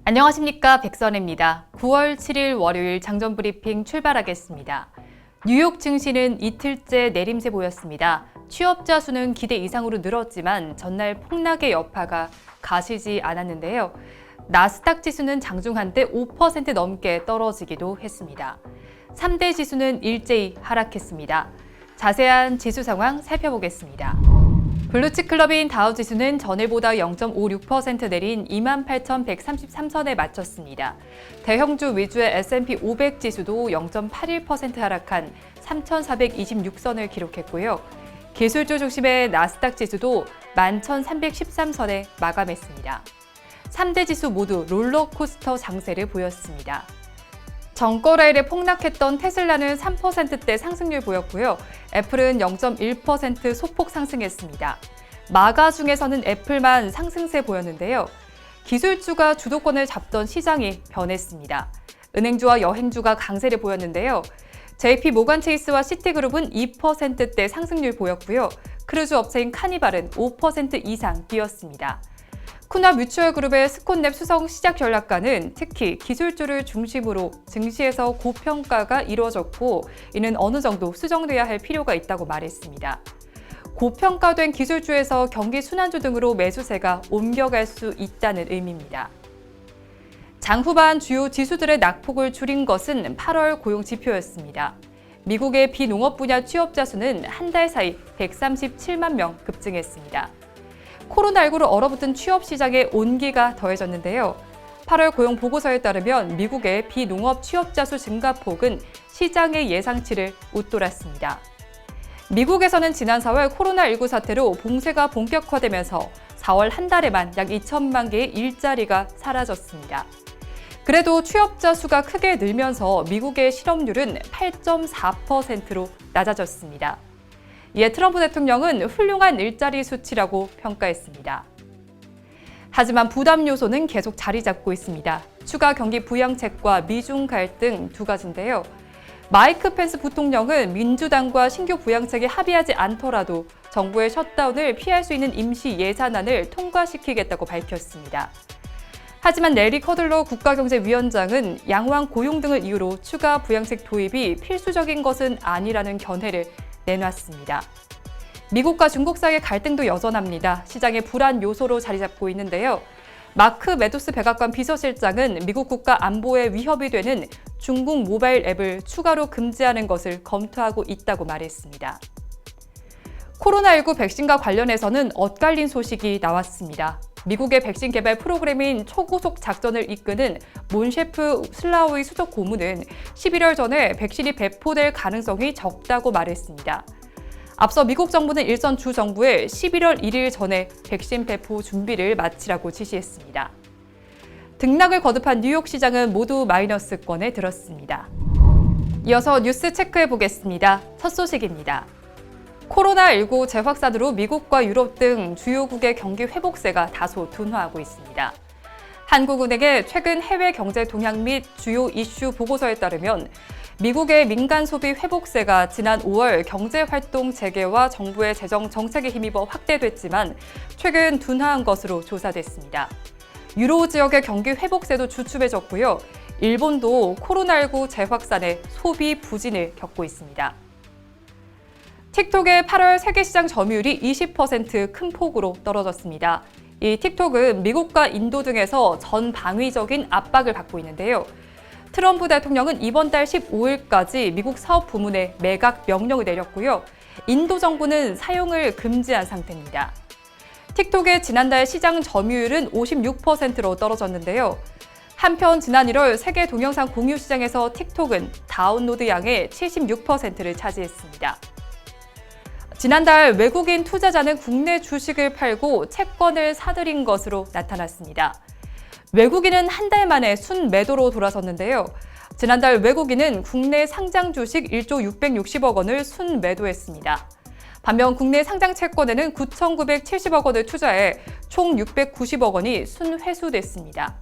안녕하십니까, 백선혜입니다. 9월 7일 월요일 장전 브리핑 출발하겠습니다. 뉴욕 증시는 이틀째 내림세 보였습니다. 취업자 수는 기대 이상으로 늘었지만 전날 폭락의 여파가 가시지 않았는데요. 나스닥 지수는 장중 한때 5% 넘게 떨어지기도 했습니다. 3대 지수는 일제히 하락했습니다. 자세한 지수 상황 살펴보겠습니다. 블루칩 클럽인 다우지수는 전일보다 0.56% 내린 28,133선에 마쳤습니다. 대형주 위주의 S&P 500 지수도 0.81% 하락한 3,426선을 기록했고요. 기술주 중심의 나스닥 지수도 11,313선에 마감했습니다. 3대 지수 모두 롤러코스터 장세를 보였습니다. 전거래일에 폭락했던 테슬라는 3%대 상승률 보였고요. 애플은 0.1% 소폭 상승했습니다. 마가 중에서는 애플만 상승세 보였는데요. 기술주가 주도권을 잡던 시장이 변했습니다. 은행주와 여행주가 강세를 보였는데요. JP 모간 체이스와 시티그룹은 2%대 상승률 보였고요. 크루즈 업체인 카니발은 5% 이상 뛰었습니다. 쿠나 뮤추얼 그룹의 스콘랩 수성 시작 전략가는 특히 기술주를 중심으로 증시에서 고평가가 이루어졌고 이는 어느 정도 수정돼야 할 필요가 있다고 말했습니다. 고평가된 기술주에서 경기 순환주 등으로 매수세가 옮겨갈 수 있다는 의미입니다. 장 후반 주요 지수들의 낙폭을 줄인 것은 8월 고용 지표였습니다. 미국의 비농업 분야 취업자 수는 한 달 사이 137만 명 급증했습니다. 코로나19로 얼어붙은 취업 시장에 온기가 더해졌는데요. 8월 고용 보고서에 따르면 미국의 비농업 취업자 수 증가폭은 시장의 예상치를 웃돌았습니다. 미국에서는 지난 4월 코로나19 사태로 봉쇄가 본격화되면서 4월 한 달에만 약 2천만 개의 일자리가 사라졌습니다. 그래도 취업자 수가 크게 늘면서 미국의 실업률은 8.4%로 낮아졌습니다. 이에 트럼프 대통령은 훌륭한 일자리 수치라고 평가했습니다. 하지만 부담 요소는 계속 자리 잡고 있습니다. 추가 경기 부양책과 미중 갈등 두 가지인데요. 마이크 펜스 부통령은 민주당과 신규 부양책에 합의하지 않더라도 정부의 셧다운을 피할 수 있는 임시 예산안을 통과시키겠다고 밝혔습니다. 하지만 레리 커들러 국가경제위원장은 양호한 고용 등을 이유로 추가 부양책 도입이 필수적인 것은 아니라는 견해를 내놨습니다. 미국과 중국 사이의 갈등도 여전합니다. 시장의 불안 요소로 자리 잡고 있는데요. 마크 메두스 백악관 비서실장은 미국 국가 안보에 위협이 되는 중국 모바일 앱을 추가로 금지하는 것을 검토하고 있다고 말했습니다. 코로나19 백신과 관련해서는 엇갈린 소식이 나왔습니다. 미국의 백신 개발 프로그램인 초고속 작전을 이끄는 몬셰프 슬라우이 수석 고문은 11월 전에 백신이 배포될 가능성이 적다고 말했습니다. 앞서 미국 정부는 일선 주 정부에 11월 1일 전에 백신 배포 준비를 마치라고 지시했습니다. 등락을 거듭한 뉴욕 시장은 모두 마이너스권에 들었습니다. 이어서 뉴스 체크해 보겠습니다. 첫 소식입니다. 코로나19 재확산으로 미국과 유럽 등 주요국의 경기 회복세가 다소 둔화하고 있습니다. 한국은행의 최근 해외 경제 동향 및 주요 이슈 보고서에 따르면 미국의 민간 소비 회복세가 지난 5월 경제활동 재개와 정부의 재정 정책에 힘입어 확대됐지만 최근 둔화한 것으로 조사됐습니다. 유로 지역의 경기 회복세도 주춤해졌고요. 일본도 코로나19 재확산에 소비 부진을 겪고 있습니다. 틱톡의 8월 세계시장 점유율이 20% 큰 폭으로 떨어졌습니다. 이 틱톡은 미국과 인도 등에서 전방위적인 압박을 받고 있는데요. 트럼프 대통령은 이번 달 15일까지 미국 사업 부문에 매각 명령을 내렸고요. 인도 정부는 사용을 금지한 상태입니다. 틱톡의 지난달 시장 점유율은 56%로 떨어졌는데요. 한편 지난 1월 세계 동영상 공유 시장에서 틱톡은 다운로드 양의 76%를 차지했습니다. 지난달 외국인 투자자는 국내 주식을 팔고 채권을 사들인 것으로 나타났습니다. 외국인은 한 달 만에 순매도로 돌아섰는데요. 지난달 외국인은 국내 상장 주식 1조 660억 원을 순매도했습니다. 반면 국내 상장 채권에는 9,970억 원을 투자해 총 690억 원이 순회수됐습니다.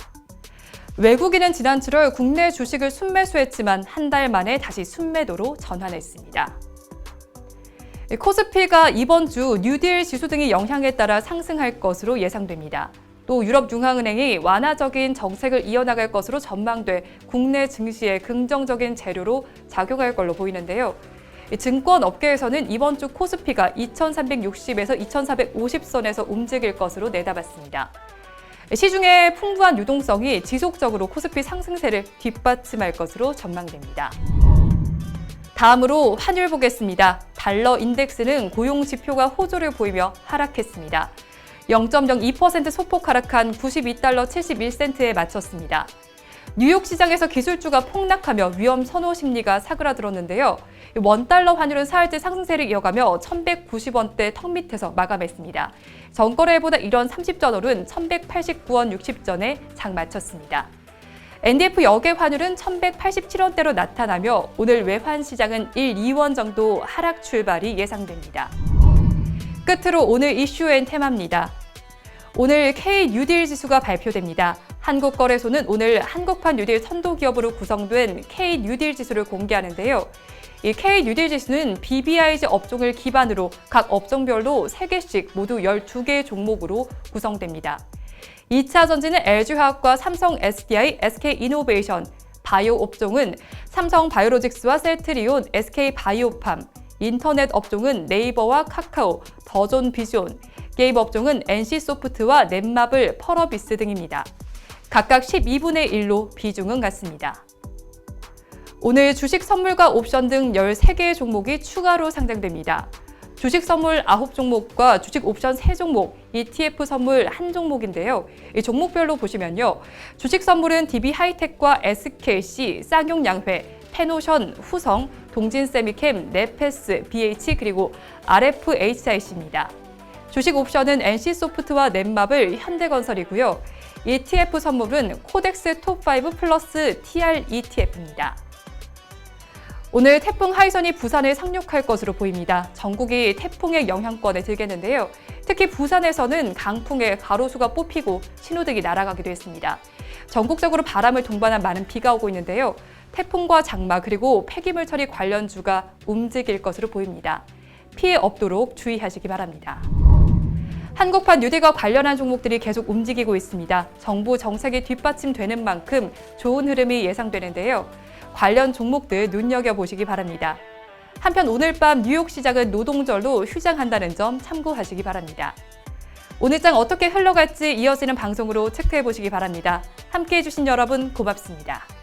외국인은 지난 7월 국내 주식을 순매수했지만 한 달 만에 다시 순매도로 전환했습니다. 코스피가 이번 주 뉴딜 지수 등의 영향에 따라 상승할 것으로 예상됩니다. 또 유럽중앙은행이 완화적인 정책을 이어나갈 것으로 전망돼 국내 증시에 긍정적인 재료로 작용할 걸로 보이는데요. 증권업계에서는 이번 주 코스피가 2360에서 2450선에서 움직일 것으로 내다봤습니다. 시중의 풍부한 유동성이 지속적으로 코스피 상승세를 뒷받침할 것으로 전망됩니다. 다음으로 환율 보겠습니다. 달러 인덱스는 고용 지표가 호조를 보이며 하락했습니다. 0.02% 소폭 하락한 92달러 71센트에 마쳤습니다. 뉴욕 시장에서 기술주가 폭락하며 위험 선호 심리가 사그라들었는데요. 원달러 환율은 사흘째 상승세를 이어가며 1190원대 턱 밑에서 마감했습니다. 전거래일보다 이런 30전월은 1189원 60전에 장 마쳤습니다. NDF 역외 환율은 1187원대로 나타나며 오늘 외환 시장은 1, 2원 정도 하락 출발이 예상됩니다. 끝으로 오늘 이슈앤 테마입니다. 오늘 K-뉴딜 지수가 발표됩니다. 한국거래소는 오늘 한국판 뉴딜 선도기업으로 구성된 K-뉴딜 지수를 공개하는데요. 이 K-뉴딜 지수는 BBIG 업종을 기반으로 각 업종별로 3개씩 모두 12개 종목으로 구성됩니다. 2차 전지는 LG화학과 삼성 SDI, SK이노베이션, 바이오 업종은 삼성 바이오로직스와 셀트리온, SK바이오팜, 인터넷 업종은 네이버와 카카오, 더존 비존, 게임 업종은 NC소프트와 넷마블, 펄어비스 등입니다. 각각 12분의 1로 비중은 같습니다. 오늘 주식 선물과 옵션 등 13개의 종목이 추가로 상장됩니다. 주식 선물 9종목과 주식 옵션 3종목, ETF 선물 1종목인데요. 이 종목별로 보시면요. 주식 선물은 DB하이텍과 SKC, 쌍용양회, 페노션, 후성, 동진세미캠, 네페스, BH 그리고 RFHIC입니다. 주식 옵션은 NC소프트와 넷마블, 현대건설이고요. ETF 선물은 코덱스 톱5 플러스 TR ETF입니다. 오늘 태풍 하이선이 부산을 상륙할 것으로 보입니다. 전국이 태풍의 영향권에 들겠는데요. 특히 부산에서는 강풍에 가로수가 뽑히고 신호등이 날아가기도 했습니다. 전국적으로 바람을 동반한 많은 비가 오고 있는데요. 태풍과 장마 그리고 폐기물 처리 관련주가 움직일 것으로 보입니다. 피해 없도록 주의하시기 바랍니다. 한국판 뉴딜과 관련한 종목들이 계속 움직이고 있습니다. 정부 정책이 뒷받침되는 만큼 좋은 흐름이 예상되는데요. 관련 종목들 눈여겨보시기 바랍니다. 한편 오늘 밤 뉴욕 시장은 노동절로 휴장한다는 점 참고하시기 바랍니다. 오늘 장 어떻게 흘러갈지 이어지는 방송으로 체크해보시기 바랍니다. 함께해 주신 여러분 고맙습니다.